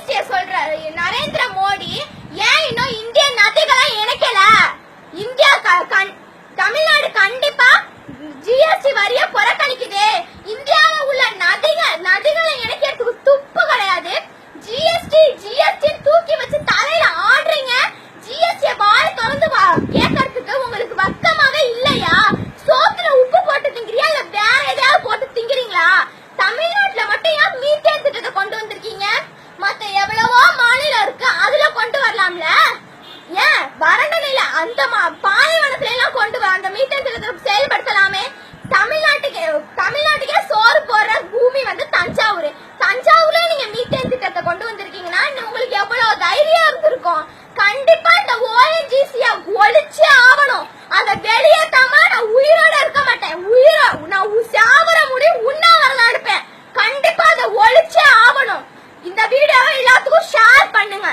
GST சொல்றாரு நரேந்திர மோடி. ஏன் இன்னும் இந்திய நதிகளை இணைக்கல? இந்தியா தமிழ்நாடு கண்டிப்பா ஜிஎஸ்டி வரிய புறக்கணிக்குது. இந்தியாவில் உள்ள நதிகளை இணைக்கிறதுக்கு துப்பு கிடையாது. ஜிஎஸ்டி தூக்கி வச்சு தலையில ஆடுறீங்க. ஜிஎஸ்டி வாய் திறந்து கேட்கறதுக்கு உங்களுக்கு வக்கமாக இல்லையா? சோத்துல உப்பு போட்டு திங்கிறீங்களா இல்ல வேற ஏதாவது போட்டு திங்கிறீங்களா? தமிழ்நாட்டுல மட்டும் ஏன் மீத்தேன் திட்டத்தை கொண்டு வந்திருக்கீங்க? மத்த எவ்வளவோ மாநிலம் இருக்கு, அதுல கொண்டு வரலாம்ல. ஏன் வறண்ட நில அந்த பாலைவனத்துல எல்லாம் கொண்டு வர அந்த மீத்தேன் திட்டத்தை செயல்படுத்தலாமே. தமிழ்நாட்டுக்கே சோறு போடுற பூமி வந்து தஞ்சாவூர்ல நீங்க மீத்தேன் திட்டத்தை கொண்டு வந்திருக்கீங்கன்னா உங்களுக்கு எவ்வளவு தைரியம் இருந்திருக்கும். கண்டிப்பா இந்த ஓஎன்ஜிசியை ஒழிச்சே ஆகணும். அத வெளியேத்தாம நான் உயிரோட இருக்க மாட்டேன். நான் சாவர முடியும் உண்ணாவிரதம் எடுப்பேன். கண்டிப்பா அதை ஒழிச்சே ஆகணும். இந்த வீடியோவை எல்லாத்துக்கும் ஷேர் பண்ணுங்க.